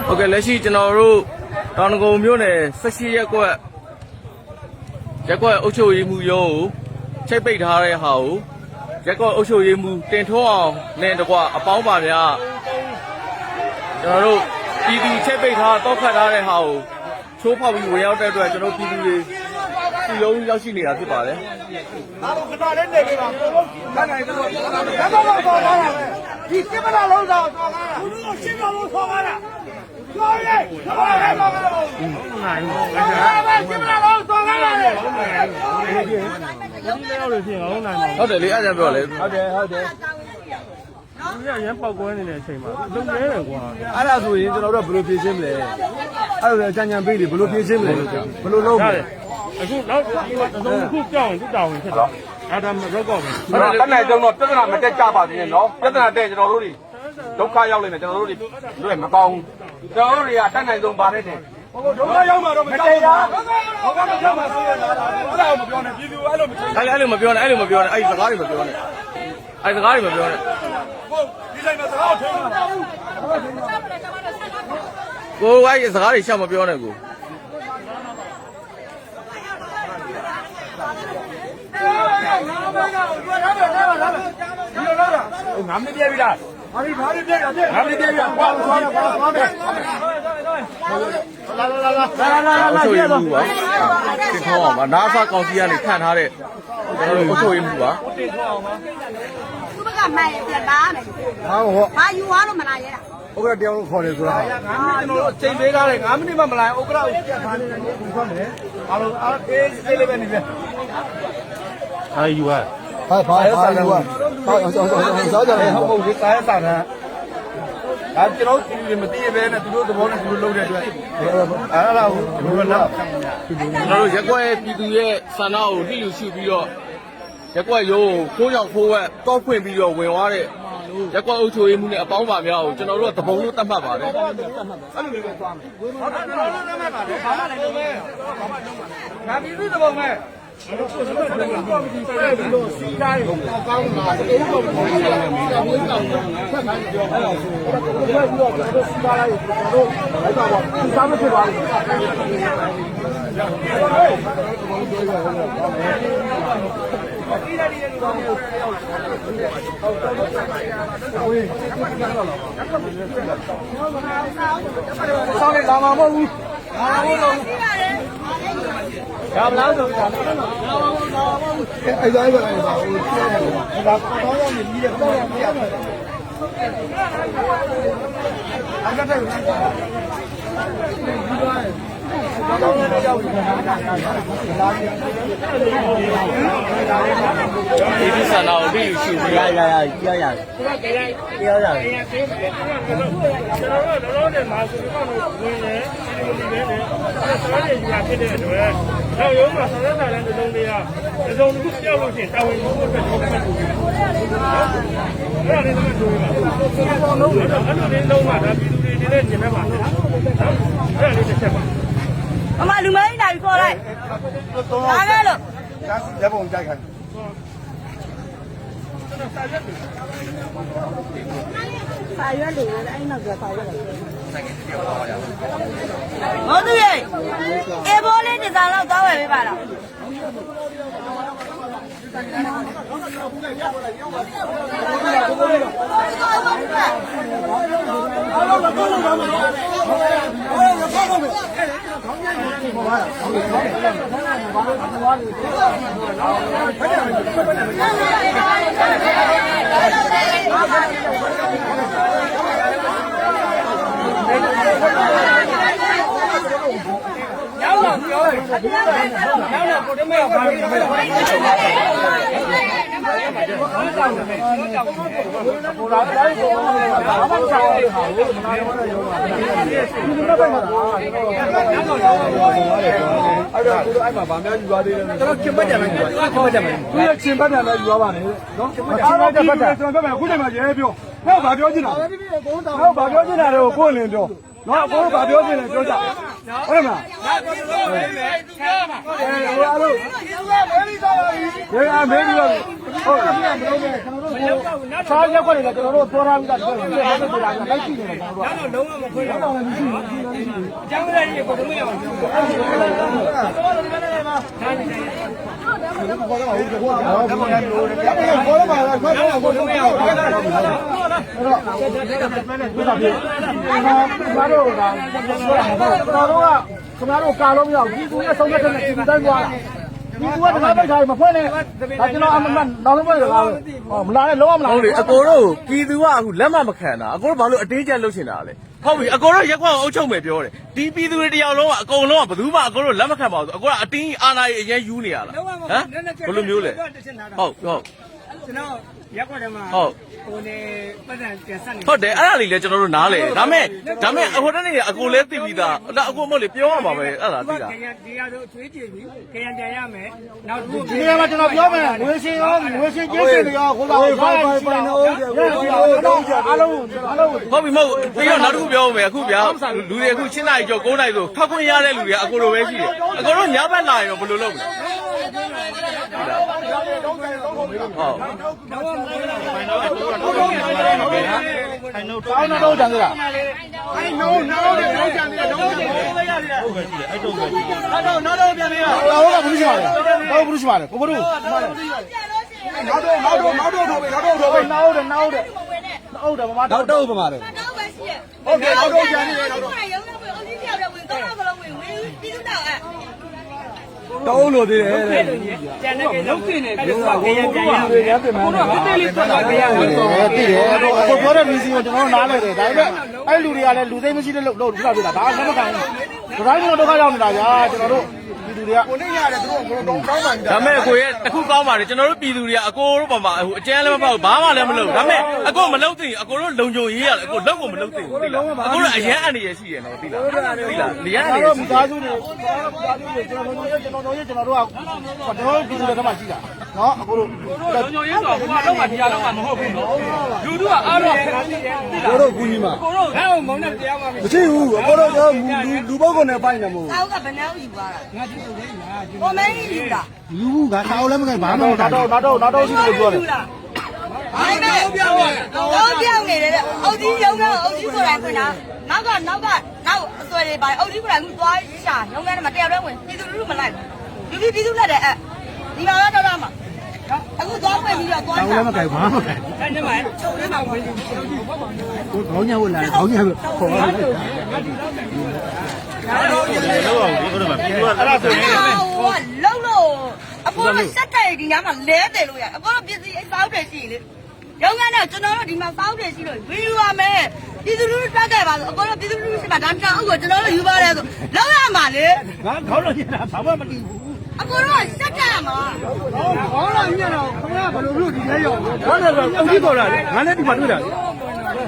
โอเคလက်ရှိကျွန်တော်တို့တောင်ကုန်းမြို့နယ်18ရက်ကွက်အုပ်ချုပ်ရေးမှုရုံးကိုချိတ်ပိတ်ထားတဲ့ဟာကိုရက်ကွက်အုပ်ချုပ်ရေးမှုတင်ထွန်းအောင်နဲ့တကွအပေါင်းပါများကျွန်တော်တို့ပြည်သူချိတ်ပိတ်ထားတောက်ခတ်ထားတဲ့ဟာကိုချိုးဖောက်ပြီးဝင်ရောက်တဲ့အတွက်ကျွန်တော်ပြည်သူတွေစီလုံးရောက်ရှိနေတာဖြစ်ပါတယ်အားလုံးခဏလေးနေပြီပါဘုရားနိုင်ဘူးတော့ဆောင်းလာတာဒီစစ်မလားလုံးဆောင်ဆောင်းလာတာဘုရားရှင်းတော်လုံးဆောင်းလာတာဆောင်းရဲဆောင်းရဲဆောင်းရဲနိုင်ဘူးရှင်းမလားလုံးဆောင်းလာတယ်ဟုတ်တယ်လေအဲ့ဒါပြောလေဟုတ်တယ်ရရန်ပေါက်ကွဲနေတဲ့အချိန်မှာလုံရဲတယ်ကွာအဲ့ဒါဆိုရင်ကျွန်တော်တို့ဘယ်လိုဖြေရှင်းမလဲအဲ့လိုကြံကြံပေးလေဘယ်လိုဖြေရှင်းမလဲဘယ်လိုလုပ်မလဲအခုနောက်ခုကြောက်ရင်သူ့တောင်းရင်ဖြစ်တော့အဲ့ဒါရက်ကောက်ပဲတက်နိုင်တော့ပြဿနာမတက်ကြပါသေးနဲ့နော်ပြဿနာတက်ကျွန်တော်တို့တွေဒုက္ခရောက်နေတယ်ကျွန်တော်တို့တွေမကောင်းဘူးကျွန်တော်တို့တွေကတက်နိုင်ဆုံးပါတယ်တဲ့ဒုက္ခရောက်မှာတော့မကြောက်ဘူးဒုက္ခမကြောက်မှာဆိုရင်အဲ့ဒါမပြောနဲ့ပြည်သူအဲ့လိုမပြောနဲ့အဲ့လိုမပြောနဲ့အဲ့ဒီစကားတွေမပြောနဲ့အဲ့ဒီစကားတွေမပြောနဲ့ဟုတ်ဒီတိုင်းမှာစကားကိုထိန်းမှာကိုအဲ့ဒီစကားတွေရှောက်မပြောနဲ့ကိုငါမပြည့်ပြီလားဘာလို့ပြည့်တာငါမပြည့်ပြီလားဘာလို့သွားမယ်လာအုပ်ချုပ်ရေးမှုပါတင်ထောင်းအောင်ပါနားဆာကောင်စီကနေခန့်ထားတဲ့ကျွန်တော်တို့အုပ်ချုပ်ရေးမှုပါတင်ထောင်းအောင်ပါသူကမှန်ပြတာမယ်ဘာယူသွားလို့မလာရဲတာဥက္ကဋ္ဌတယောက်လို့ခေါ်တယ်ဆိုတာ9မိနစ်ကျွန်တော်တို့အချိန်ပေးထားတယ်9မိနစ်မှမလာဥက္ကဋ္ဌကိုပြတ်ထားနေတယ်ဘူးထွက်မယ်အားလုံးအေးစိတ်လေးပဲနေပြီအာယူอ่ะဘာယူอ่ะစားကြတယ်ဟုတ်ဒီကားစားတာဒါကျွန်တော်ဒီမသိရပဲနဲ့သူတို့သဘောနဲ့သူတို့လုပ်တဲ့အတွက်အဲ့ဒါကိုဘယ်လိုလဲကျွန်တော်တို့ရက်ကွက်ပြည်သူရဲ့ဆန္ဒကိုလှည့်လူရှုပြီးတော့ရက်ကွက်ရုံးကိုခိုးဝက်တောက်ဖွင့်ပြီးတော့ဝင်သွားတဲ့ရက်ကွက်အုပ်ချုပ်ရေးမှုနဲ့အပေါင်းပါများကိုကျွန်တော်တို့ကသဘုံလို့တတ်မှတ်ပါတယ်အဲ့လိုမျိုးပဲသွားမယ်ဟုတ်တယ်ကျွန်တော်တို့တတ်မှတ်ပါတယ်ဘာမှလည်းလုပ်မယ်ငါပြည်သူသဘုံပဲအဲ့တော့ကျွန်တော်တို့ကော်မတီဖွဲ့ပြီးတော့စီးတိုင်းကောင်းလာတယ်အဲ့လိုမျိုးဆက်ခိုင်းပြောအဲ့ဒါဆိုဖွဲ့ပြီးတော့ကျွန်တော်တို့စီးတိုင်းကိုကျွန်တော်တို့အဲ့တော့စားမဖြစ်ပါဘူးဆောင်းနေလာမှာမဟုတ်ဘူးလာမှာမဟုတ်ဘူးဒါမလားဆိုဒါအဲ့ဒါဟိုဒါတော့ရောက်နေပြီးတော့ရောက်နေရတယ်အကြတဲ့တော့လည်းရောက်ပြီဒီဆန္ဒကိုလှည့်လူရှုပြီးပြောရတယ်ကျွန်တော်တို့လောလောဆယ်မှာဆိုတော့ဝင်တယ်ဒီလိုပဲနဲ့ဆောင်းရည်ယူတာဖြစ်တဲ့အတွက်နောက်ရုံးမှာဆောင်းရတာလည်းတစ်စုံတစ်ခုပြောက်လို့ရှိရင်တာဝန်ယူဖို့အတွက်တော့မှတ်လို့အဲ့ဒါလေးတော့တွေ့ပါဘူးလုံးအဲ့လိုလေးလုံးမှာဒါပြည်သူတွေနေတဲ့ကျင်မဲ့ပါအဲ့ဒါလေးတစ်ချက်ပါအမလူမင်းနိုင်ခေါ်လိုက်လာခဲ့လို့လက်ပုံကြိုက်ခိုင်းစာရွက်လို့အဲ့နောက်ကစာရွက်လို့ဟောသူရဲ့အေဘောလေးတစ်စားတော့တောင်းဝယ်ပေးပါလားရောက်လာပြောတယ်ရောက်လာကိုတမဲဘာလို့လဲဟိုလာတိုင်းကိုဘာမှမဆောက်ရဘူးဟာလို့မနာရတော့ရောပါဒီလိုပဲမှာအဲ့တော့ကိုအဲ့မှာဗာများယူသွားသေးတယ်ကျွန်တော်ခင်ပတ်ကြမယ်ခင်ပတ်ကြမယ်သူရဲ့ခင်ပတ်တယ်လည်းယူသွားပါနဲ့နော်အားလုံးခင်ပတ်တယ်ကျွန်တော်ပြောမယ်အခုချိန်မှာရဲပြောဟောဗာပြောချင်တာဟောဗာပြောချင်တာတွေကိုကိုယ်လင်းပြော နော်ကိုဘာပြောနေလဲပြောကြဟုတ်လားအားလုံးဒီအမေကြီးရောဟုတ်ကဲ့မလုပ်နဲ့ကျွန်တော်တို့စားရက်ခွက်တွေကကျွန်တော်တို့ပေါ်ထားပြီးသားပြောတယ်ဒီလိုပြောတာလိုက်ကြည့်နေတယ်ကျွန်တော်တို့လုံးဝမခွဲတော့ဘူးအကြောင်းရည်ကိုတော့မရဘူးဘောတော့ဟုတ်ကဲ့ဘောတော့ဘာလဲဘောတော့ဘာလဲခွဲတော့ဘောတော့မရဘူးအဲ့တော့ဘာလို့ကခင်ဗျားတို့ကာလုံးမရဘူးဒီကူရဲ့ဆုံးဖြတ်ချက်နဲ့ဒီတိုင်းသွားဒီကူကတခါပိတ်ထားမဖွင့်နဲ့ဒါကျွန်တော်အမှန်နောက်ဆုံးပဲတကားပဲမလာနဲ့လုံးဝမလာ ဟုတ်လေအကိုတို့ပြည်သူကအခုလက်မခံတာအကိုတို့ဘာလို့အတင်းကျပ်လုပ်ချင်တာလဲဟုတ်ပြီအကိုတို့ရက်ခွက်အုပ်ချုပ်မယ်ပြောတယ်ဒီပြည်သူတွေတယောက်လုံးကအကုန်လုံးကဘယ်သူမှအကိုတို့လက်မခံပါဘူးအကိုကအတင်းအာဏာကြီးအရင်ယူနေရလားဟမ်ဘယ်လိုမျိုးလဲဟုတ်ကျွန်တော်ရက်ွက်တယ်မှာဟုတ်ဟိုနေပတ်စံပြန်ဆက်နေဟုတ်တယ်အဲ့ဒါလေးလည်းကျွန်တော်တို့နားလေဒါမဲ့ဟိုတနေ့အကိုလည်းသိပြီးသားအကိုမဟုတ်လေပြောရမှာပဲအဲ့ဒါသိတာဒီရတော့ချွေးကြည့်ပြီခရံပြန်ရမယ်နောက်ဒီနေရာမှာကျွန်တော်ပြောမယ်ငွေရှင်ရောငွေရှင်ကျေးဇူးတွေရောကိုပါဖိုင်နော်အားလုံးဟုတ်ပြီမဟုတ်ပြီးတော့နောက်တစ်ခုပြောမယ်အခုဗျာလူတွေအခု7 နာရီကျော်9 နာရီဆိုထောက်ခွင့်ရတဲ့လူတွေကအကိုလိုပဲရှိတယ်အကိုတို့ညဘက်လာရင်တော့ဘယ်လိုလုပ်မလဲတောင်းတော့ကြံသေးလားအဲ့နိုးကြံသေးတယ်တော့အဲ့တော့နောက်ပြန်နေရတော့ကဘူးရှိပါလေတော့ဘူးရှိပါလေကိုဘလူနောက်တော့ထိုးပြီနောက်တယ်မမနောက်တော့ပမာတယ်ဟုတ်ကဲ့နောက်တော့ကြံနေတယ်နောက်တော့ရုံးတော့ဝင်အောင်ကြီးပြောတယ်ဝင်တော့ကလုံးဝင်ပြီးတော့တောင်းလို့သေးတယ်ကျန်တဲ့ကလုံးပြင်နေတယ်ဆိုတော့ခရံပြန်ရမယ်ကိုတော့ဒီလေးထွက်သွားကြရတယ်သိတယ်အခုပြောတဲ့မီစီကိုကျွန်တော်နားလဲတယ်ဒါပေမဲ့အဲ့လူတွေကလည်းလူသိမရှိတဲ့လို့ပြတာဒါကလည်းမကန်ဘူးဒါတိုင်းကတော့ဒုက္ခရောက်နေတာကြာကျွန်တော်တို့ပြည်သူတွေကကိုနေရတယ်သူတို့ကောင်းပါဒါမဲ့အကိုရဲ့တစ်ခုကောင်းပါတယ်ကျွန်တော်တို့ပြည်သူတွေကအကိုတို့ဘာမှဟိုအကျန်းလည်းမပေါ့ဘာမှလည်းမလုပ်ဒါမဲ့အကိုမလုပ်သိရင်အကိုတို့လုံခြုံရေးရတယ်အကိုလောက်ကိုမလုပ်သိဘူးသိလားအကိုတို့အရန်အနေရရှိတယ်နော်သိလားသိလားနေရအနေရရှိမိသားစုတွေကျွန်တော်တို့ကတော့ပြည်သူတွေကမှရှိတာနော်အကိုတို့လုံခြုံရေးဆိုတော့ဟိုကတော့မှဒီကတော့မှမဟုတ်ဘူးနော်လူတို့ကအားတော့ကိုတို့ကူညီမှာကိုတို့အဲ့မုံနဲ့တရားမှာမရှိဘူးအကိုတို့ကလူပုဂ္ဂိုလ်နဲ့ပိုင်းတယ်မဟုတ်ဘူးအောက်ကဘယ်နှောင်းယူသွားတာငါကြည့်လို့လေကိုမင်းယူတာယူဘူးကထားအောင်လည်းမကဘာမှမကတော့ရှိတယ်ပြောတယ်အဲ့ဒါပြောင်းနေတယ်အုတ်ကြီးရုံးတော့အုတ်ကြီးကိုယ်တိုင်ခွင်တာနောက်အစွဲတွေပါအုတ်ကြီးကိုယ်တိုင်ကသွားရှာရုံးထဲမှာတယောက်တည်းဝင်ပြည်သူလူထုမလိုက်ဘူးပြည်သူလက်တယ်အဲ့ဒီမှာတော့မှာအခုသွားဖွင့်ပြီးတော့သွားရှာလည်းမကဲဘာမှမကဲအဲ့ဒီမှာချုပ်ထဲမှာဝင်ပြီးကိုခေါင်းညဝင်လာခေါင်းညပဲခေါ်ပါအဲ့ဒါဆိုရင်လုံးလို့အပေါ်မှာစက်တယ်ဒီနားမှာလဲတယ်လို့ရအပေါ်ပစ္စည်းအစားတွေရှိလေရုံးကတော့ကျွန်တော်တို့ဒီမှာစားတယ်ရှိလို့ဝီယူရမယ်ပြည်သူလူထုတက်ခဲ့ပါဆိုအပေါ်ပြည်သူလူထုရှိမှဒါတောင်းအုပ်ကိုကျွန်တော်တို့ယူပါတယ်ဆိုလောက်ရမှာလေငါခေါင်းလို့ညတာဘာမှမတည်ဘူးအပေါ်တော့စက်တယ်မှာခေါင်းလို့ညတော့ခင်ဗျားဘယ်လိုလုပ်ဒီလဲရောက်ခေါင်းတော့အုပ်ကြီးပေါ်လာလေငါလည်းဒီမှာတွေ့တာ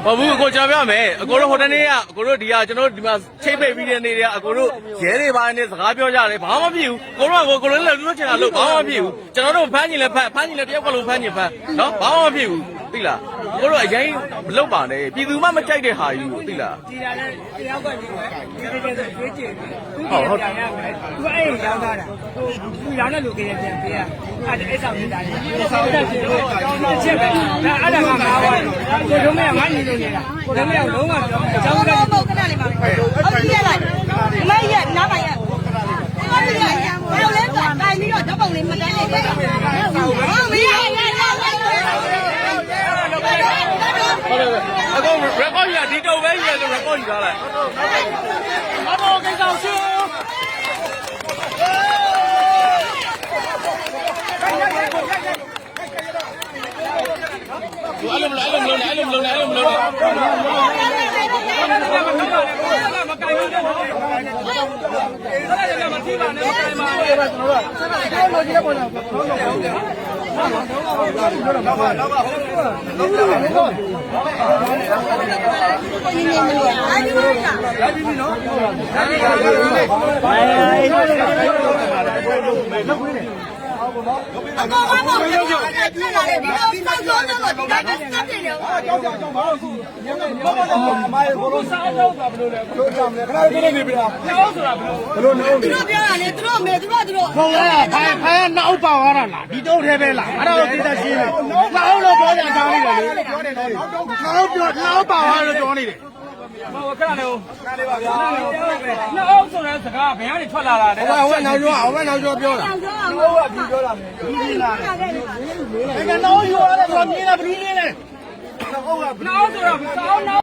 ဟုတ်ဘူးအကိုကျွန်တော်ပြောမယ်အကိုတို့ဟိုတနေ့ကအကိုတို့ဒီကကျွန်တော်တို့ဒီမှာချိတ်ပိတ်ပြီးတဲ့နေ့တည်းကအကိုတို့ရဲတွေပါနေစကားပြောကြတယ်ဘာမှမဖြစ်ဘူးကိုတို့ကကိုလည်းလွတ်ချင်တာလို့ဘာမှမဖြစ်ဘူးကျွန်တော်တို့ဖမ်းချင်လဲဖမ်းချင်လဲတယောက်ကလုံးဖမ်းချင်ဖမ်းနော်ဘာမှမဖြစ်ဘူးသိလားကိုတို့အရင်မလုပ်ပါနဲ့ပြည်သူမှမကြိုက်တဲ့ဟာကြီးကိုသိလားဒီလာလဲတယောက်ကကြီးပဲဒီလိုဆိုရွေးကြည့်ဟုတ်ပြန်ရမယ်သူအဲ့ရောင်းတာသူရောင်းတဲ့လူကပြန်ပေးရအဲ့ဆောင်နေတာလေဆောင်းတက်ကြည့်လို့တစ်ချက်ပဲအဲ့ဒါကငါးပါးကိုတို့မရငါညီလို့နေတာကိုတို့မရလုံးဝအကြောင်းကမဟုတ်ခဏလေးပါဟုတ်ကြည့်ရလိုက်ဒီမကြီးကနားပါရဲ့ဟုတ်ကဲ့ဘယ်လိုလဲဆိုတိုင်ပြီးတော့ဓာတ်ပုံလေးမတန်းနေတယ်ဟုတ်မင်းရအကုန် record ရဒီတော့ပဲရလို့ record ထားလိုက်အဘောကိစ္စရှင်းအဲ့လိုမလုပ်နဲ့မကိုင်ဘူးတဲ့မကိုင်ဘူးတဲ့အဲ့ဒါကမသိပါနဲ့မကိုင်ပါနဲ့ကျွန်တော်တို့ကျွန်တော်တို့ပေါ်လာ အကောင်ကပေါ့ကျွန်တော်ကထွက်လာတယ်ဒီတော့စောက်ဆုံးတော့ဒီတိုင်းပဲစက်တယ်လို့ စားအောင်တော့ဘယ်လိုလဲနေပြတာကျောင်းဆိုတာဘယ်လိုနေ သူတို့ပြောတာလေသူတို့မေသူတို့ ဟုတ်လားဖိုင်နောက်ပါသွားတာလားဒီတော့ထဲပဲလားအဲ့ဒါကိုသိတတ်ရှင်းတယ်နောက်တော့ပြောကြတာလေးတယ်လေပြောနေတယ်နောက်ပါသွားလို့ပြောနေတယ် ဟိုခဏလေးခဏလေးပါဗျာနှစ်အောင်ဆိုတဲ့စကားဘယ်ကနေထွက်လာတာလဲ ဟိုကနောက်ကျော်ပြောတာ ပြောတာမဟုတ်ဘူးဒီလာတယ် အဲ့ကနောက်ယူရတယ်ဆိုမြင်လားဘယ်လိုလဲ နှစ်အောင်ဆိုတာစောင်း